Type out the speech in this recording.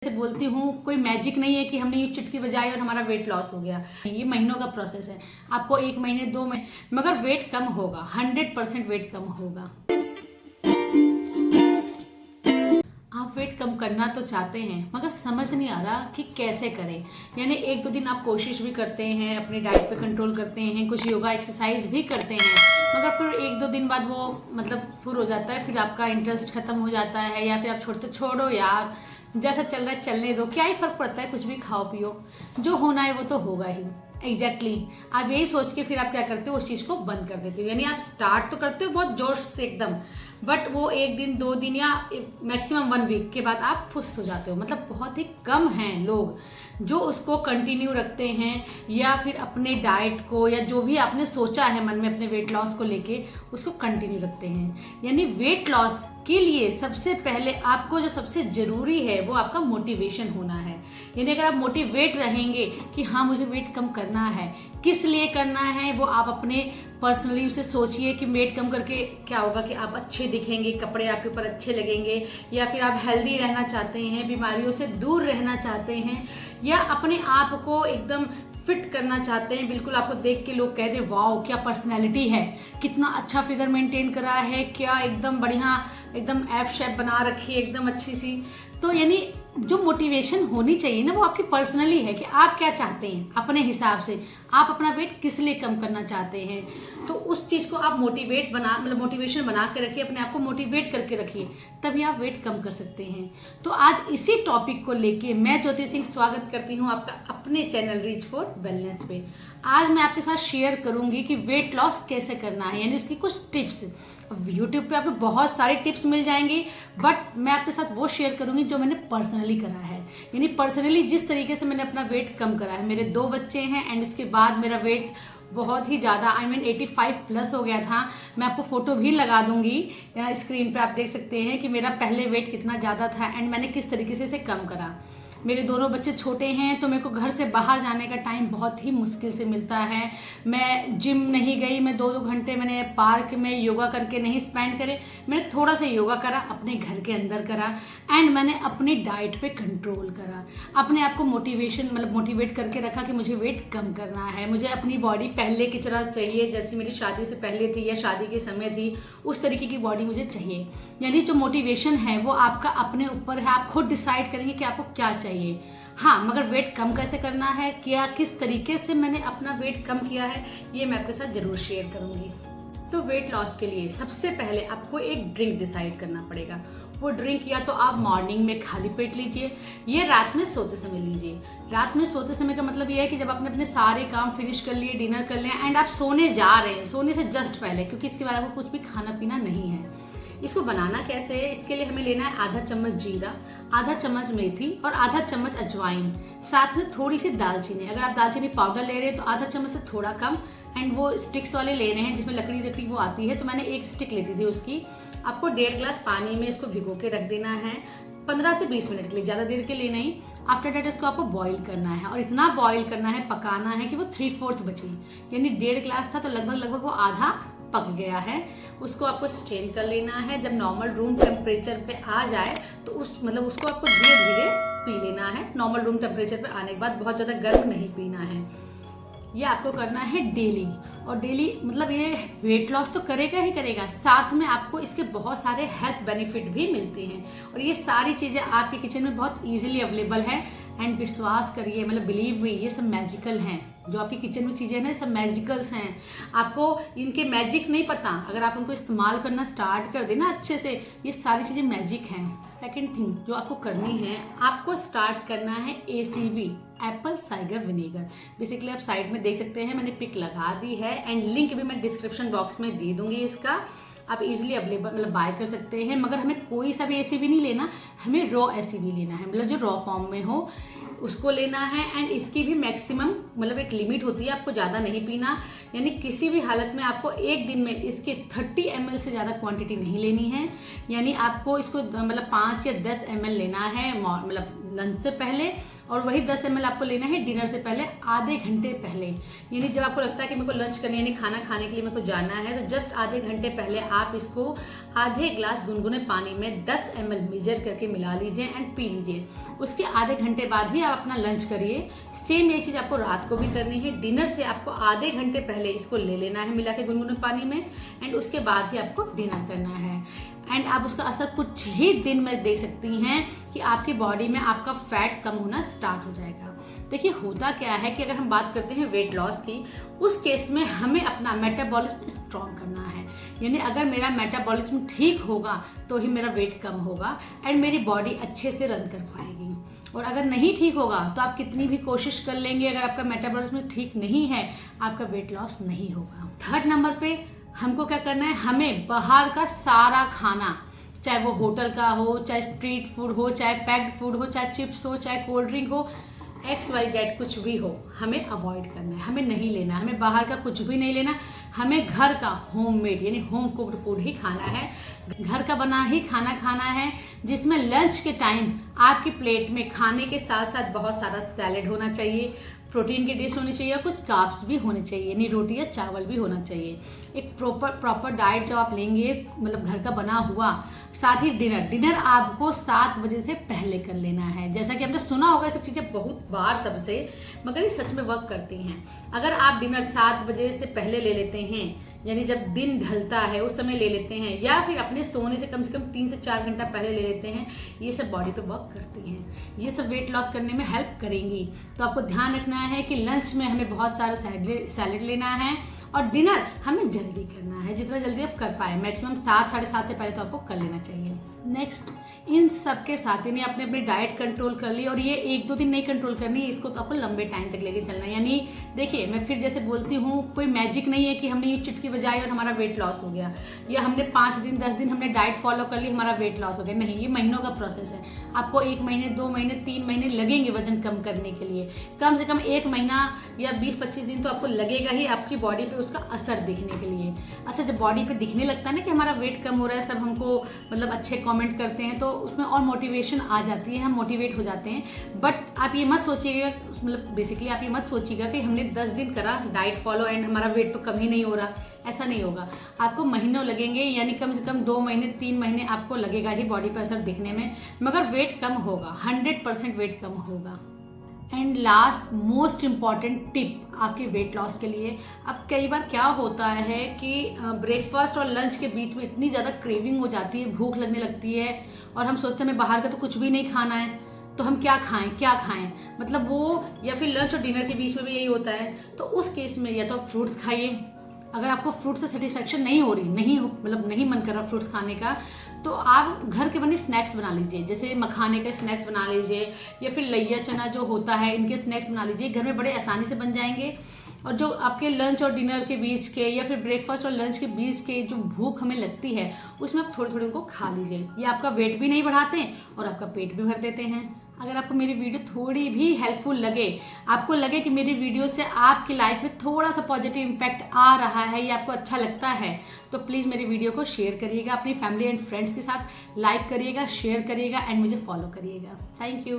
से बोलती हूँ, कोई मैजिक नहीं है कि हमने ये चुटकी बजाई और हमारा वेट लॉस हो गया। ये महीनों का प्रोसेस है। आपको 1 महीने 2 महीने, मगर वेट कम होगा, 100% वेट कम होगा। आप वेट कम करना तो चाहते हैं मगर समझ नहीं आ रहा कि कैसे करें। यानी 1-2 दिन आप कोशिश भी करते हैं, अपनी डाइट पे कंट्रोल करते हैं, कुछ योगा एक्सरसाइज भी करते हैं, मगर फिर 1-2 दिन बाद वो फुर हो जाता है, फिर आपका इंटरेस्ट खत्म हो जाता है, या फिर आप छोड़ो यार, जैसा चल रहा है चलने दो, क्या ही फर्क पड़ता है, कुछ भी खाओ पियो, जो होना है वो तो होगा ही। एग्जैक्टली आप यही सोच के फिर आप क्या करते हो, उस चीज़ को बंद कर देते हो। यानी आप स्टार्ट तो करते हो बहुत जोश से एकदम, बट वो 1 दिन 2 दिन या मैक्सिमम 1 वीक के बाद आप सुस्त हो जाते हो। मतलब बहुत ही कम हैं लोग जो उसको कंटिन्यू रखते हैं, या फिर अपने डाइट को या जो भी आपने सोचा है मन में अपने वेट लॉस को लेके उसको कंटिन्यू रखते हैं। यानी वेट लॉस के लिए सबसे पहले आपको जो सबसे ज़रूरी है वो आपका मोटिवेशन होना है। यानी अगर आप मोटिवेट रहेंगे कि हाँ मुझे वेट कम करना है, किस लिए करना है वो आप अपने पर्सनली उसे सोचिए कि वेट कम करके क्या होगा कि आप अच्छे दिखेंगे, कपड़े आपके ऊपर अच्छे लगेंगे, या फिर आप हेल्दी रहना चाहते हैं, बीमारियों से दूर रहना चाहते हैं, या अपने आप को एकदम फिट करना चाहते हैं, बिल्कुल आपको देख के लोग कह दे वाओ क्या पर्सनैलिटी है, कितना अच्छा फिगर मेंटेन करा है, क्या एकदम बढ़िया एकदम एप शेप बना रखी है एकदम अच्छी सी। तो यानी जो मोटिवेशन होनी चाहिए ना वो आपकी पर्सनली है कि आप क्या चाहते हैं, अपने हिसाब से आप अपना वेट किस लिए कम करना चाहते हैं। तो उस चीज़ को आप मोटिवेशन बना के रखिए, अपने आप को मोटिवेट करके रखिए, तभी आप वेट कम कर सकते हैं। तो आज इसी टॉपिक को लेके मैं ज्योति सिंह स्वागत करती हूँ आपका अपने चैनल रीच फॉर वेलनेस पे। आज मैं आपके साथ शेयर करूंगी कि वेट लॉस कैसे करना है, यानी उसकी कुछ टिप्स। यूट्यूब पे आपको बहुत सारे टिप्स मिल जाएंगी, बट मैं आपके साथ वो शेयर करूंगी जो मैंने पर्सनली करा है। यानी पर्सनली जिस तरीके से मैंने अपना वेट कम करा है। मेरे 2 बच्चे हैं एंड उसके बाद मेरा वेट बहुत ही ज़्यादा 85 प्लस हो गया था। मैं आपको फोटो भी लगा दूंगी स्क्रीन पे, आप देख सकते हैं कि मेरा पहले वेट कितना ज़्यादा था एंड मैंने किस तरीके से इसे कम करा। मेरे दोनों बच्चे छोटे हैं तो मेरे को घर से बाहर जाने का टाइम बहुत ही मुश्किल से मिलता है। मैं जिम नहीं गई, मैं 2-2 घंटे मैंने पार्क में योगा करके नहीं स्पेंड करे। मैंने थोड़ा सा योगा करा, अपने घर के अंदर करा, एंड मैंने अपनी डाइट पे कंट्रोल करा। अपने आप को मोटिवेट करके रखा कि मुझे वेट कम करना है, मुझे अपनी बॉडी पहले की तरह चाहिए जैसी मेरी शादी से पहले थी या शादी के समय थी, उस तरीके की बॉडी मुझे चाहिए। यानी जो मोटिवेशन है वो आपका अपने ऊपर है, आप खुद डिसाइड करेंगे कि आपको क्या चाहिए। हाँ, मगर वेट कम कैसे करना है, क्या किस तरीके से मैंने अपना वेट कम किया है, ये मैं आपके साथ जरूर शेयर करूंगी। तो वेट लॉस के लिए सबसे पहले आपको एक ड्रिंक डिसाइड करना पड़ेगा। वो ड्रिंक या तो आप मॉर्निंग में खाली पेट लीजिए या रात में सोते समय लीजिए। रात में सोते समय का मतलब ये है कि जब आपने अपने सारे काम फिनिश कर लिए, डिनर कर लिया एंड आप सोने जा रहे हैं, सोने से जस्ट पहले, क्योंकि इसके बाद आपको कुछ भी खाना पीना नहीं है। इसको बनाना कैसे है, इसके लिए हमें लेना है आधा चम्मच जीरा, आधा चम्मच मेथी और आधा चम्मच अजवाइन, साथ में थोड़ी सी दालचीनी। अगर आप दालचीनी पाउडर ले रहे हैं तो आधा चम्मच से थोड़ा कम, एंड वो स्टिक्स वाले ले रहे हैं जिसमें लकड़ी वो आती है, तो मैंने 1 स्टिक लेती थी उसकी। आपको 1.5 ग्लास पानी में इसको भिगो के रख देना है 15 से 20 मिनट के लिए, ज़्यादा देर के लिए नहीं। आफ्टर डेट इसको आपको बॉईल करना है, और इतना बॉईल करना है, पकाना है कि वो 3/4 बचे। यानी 1.5 ग्लास था तो लगभग वो आधा पक गया है। उसको आपको स्ट्रेन कर लेना है। जब नॉर्मल रूम टेम्परेचर पे आ जाए तो उसको आपको धीरे धीरे पी लेना है। नॉर्मल रूम टेम्परेचर पे आने के बाद, बहुत ज़्यादा गर्म नहीं पीना है। ये आपको करना है डेली, और डेली ये वेट लॉस तो करेगा ही करेगा, साथ में आपको इसके बहुत सारे हेल्थ बेनिफिट भी मिलते हैं। और ये सारी चीज़ें आपके किचन में बहुत इजीली अवेलेबल है, एंड विश्वास करिए, बिलीव मी, ये सब मैजिकल हैं। जो आपकी किचन में चीज़ें ना, सब मैजिकल्स हैं। आपको इनके मैजिक नहीं पता, अगर आप उनको इस्तेमाल करना स्टार्ट कर देना अच्छे से, ये सारी चीज़ें मैजिक हैं। सेकंड थिंग जो आपको करनी है, आपको स्टार्ट करना है ACV, Apple cider vinegar. Basically आप साइड में देख सकते हैं, मैंने पिक लगा दी है, एंड लिंक भी मैं डिस्क्रिप्शन बॉक्स में दे दूंगी इसका। आप इजीली अवेलेबल बाय कर सकते हैं, मगर हमें कोई सा भी ACV नहीं लेना, हमें रॉ ACV लेना है, जो रॉ फॉर्म में हो उसको लेना है। एंड इसकी भी मैक्सिमम एक लिमिट होती है, आपको ज़्यादा नहीं पीना। यानी किसी भी हालत में आपको एक दिन में इसके 30 ml से ज़्यादा क्वांटिटी नहीं लेनी है। यानी आपको इसको 5 या 10 ml लेना है लंच से पहले, और वही 10 ml आपको लेना है डिनर से पहले, आधे घंटे पहले। यानी जब आपको लगता है कि मेरे को लंच करने यानी खाना खाने के लिए मेरे को जाना है, तो जस्ट आधे घंटे पहले आप इसको आधे ग्लास गुनगुने पानी में 10 ml मेजर करके मिला लीजिए एंड पी लीजिए। उसके आधे घंटे बाद ही आप अपना लंच करिए। सेम ये चीज़ आपको रात को भी करनी है। डिनर से आपको आधे घंटे पहले इसको ले लेना है मिला के गुनगुने पानी में, एंड उसके बाद ही आपको डिनर करना है। एंड आप उसका असर कुछ ही दिन में देख सकती हैं कि आपकी बॉडी में आपका फैट कम होना स्टार्ट हो जाएगा। देखिए होता क्या है कि अगर हम बात करते हैं वेट लॉस की, उस केस में हमें अपना मेटाबॉलिज्म स्ट्रॉन्ग करना है। यानी अगर मेरा मेटाबॉलिज्म ठीक होगा तो ही मेरा वेट कम होगा एंड मेरी बॉडी अच्छे से रन कर पाएगी। और अगर नहीं ठीक होगा तो आप कितनी भी कोशिश कर लेंगे, अगर आपका मेटाबॉलिज्म ठीक नहीं है आपका वेट लॉस नहीं होगा। थर्ड नंबर पे हमको क्या करना है, हमें बाहर का सारा खाना, चाहे वो होटल का हो, चाहे स्ट्रीट फूड हो, चाहे पैक्ड फूड हो, चाहे चिप्स हो, चाहे कोल्ड ड्रिंक हो, XYZ कुछ भी हो, हमें अवॉइड करना है, हमें नहीं लेना, हमें बाहर का कुछ भी नहीं लेना। हमें घर का होममेड यानी होम कुक्ड फूड ही खाना है, घर का बना ही खाना खाना है, जिसमें लंच के टाइम आपकी प्लेट में खाने के साथ साथ बहुत सारा सैलेड होना चाहिए, प्रोटीन की डिश होनी चाहिए और कुछ कार्ब्स भी होने चाहिए, यानी रोटी या चावल भी होना चाहिए। एक प्रॉपर डाइट जब आप लेंगे, मतलब घर का बना हुआ, साथ ही डिनर आपको 7 बजे से पहले कर लेना है। जैसा कि आपने सुना होगा ये सब चीज़ें बहुत बार सबसे, मगर ये सच में वर्क करती हैं। अगर आप डिनर 7 बजे से पहले ले लेते हैं, यानी जब दिन ढलता है उस समय ले लेते हैं, या फिर अपने सोने से कम 3 से 4 घंटा पहले ले लेते हैं, ये सब बॉडी पे वर्क करती हैं, ये सब वेट लॉस करने में हेल्प करेंगी। तो आपको ध्यान रखना है कि लंच में हमें बहुत सारा सैलेड लेना है और डिनर हमें जल्दी करना है, जितना जल्दी आप कर पाए, मैक्सिमम 7 साढ़े 7 से पहले तो आपको कर लेना चाहिए। नेक्स्ट, इन सब के साथ यानी आपने अपनी डाइट कंट्रोल कर ली, और ये 1-2 दिन नहीं कंट्रोल करनी, इसको तो आपको लंबे टाइम तक लेके चलना है। यानी देखिए, मैं फिर जैसे बोलती हूँ, कोई मैजिक नहीं है कि हमने ये चुटकी बजाई और हमारा वेट लॉस हो गया, या हमने 5 दिन 10 दिन हमने डाइट फॉलो कर ली हमारा वेट लॉस हो गया। नहीं, ये महीनों का प्रोसेस है। आपको 1 महीने 2 महीने 3 महीने लगेंगे वजन कम करने के लिए। कम से कम 1 महीना या 20-25 दिन तो आपको लगेगा ही आपकी बॉडी पे उसका असर दिखने के लिए। अच्छा, जब बॉडी पे दिखने लगता है ना कि हमारा वेट कम हो रहा है, सब हमको मतलब अच्छे कमेंट करते हैं, तो उसमें और मोटिवेशन आ जाती है, हम मोटिवेट हो जाते हैं। बट आप ये मत सोचिएगा, मतलब बेसिकली आप ये मत सोचिएगा कि हमने 10 दिन करा डाइट फॉलो एंड हमारा वेट तो कम ही नहीं हो रहा, ऐसा नहीं होगा। आपको महीनों लगेंगे, यानी कम से कम 2 महीने 3 महीने आपको लगेगा ही बॉडी पर असर दिखने में, मगर वेट कम होगा, 100% वेट कम होगा। And last most important tip आपके वेट लॉस के लिए, अब कई बार क्या होता है कि ब्रेकफास्ट और लंच के बीच में इतनी ज़्यादा क्रेविंग हो जाती है, भूख लगने लगती है, और हम सोचते हैं हमें बाहर का तो कुछ भी नहीं खाना है, तो हम क्या खाएं, मतलब वो, या फिर लंच और डिनर के बीच में भी यही होता है। तो उस केस में या तो आप फ्रूट्स खाइए, अगर आपको फ्रूट से सेटिस्फेक्शन नहीं हो रही, मतलब नहीं मन कर रहा फ्रूट्स खाने का, तो आप घर के बने स्नैक्स बना लीजिए, जैसे मखाने के स्नैक्स बना लीजिए, या फिर लैया चना जो होता है इनके स्नैक्स बना लीजिए, घर में बड़े आसानी से बन जाएंगे। और जो आपके लंच और डिनर के बीच के, या फिर ब्रेकफास्ट और लंच के बीच के जो भूख हमें लगती है, उसमें आप थोड़े थोड़े उनको खा लीजिए। ये आपका वेट भी नहीं बढ़ाते और आपका पेट भी भर देते हैं। अगर आपको मेरी वीडियो थोड़ी भी हेल्पफुल लगे, आपको लगे कि मेरी वीडियो से आपकी लाइफ में थोड़ा सा पॉजिटिव इम्पैक्ट आ रहा है या आपको अच्छा लगता है, तो प्लीज़ मेरी वीडियो को शेयर करिएगा अपनी फैमिली एंड फ्रेंड्स के साथ, लाइक करिएगा, शेयर करिएगा एंड मुझे फॉलो करिएगा। Thank you.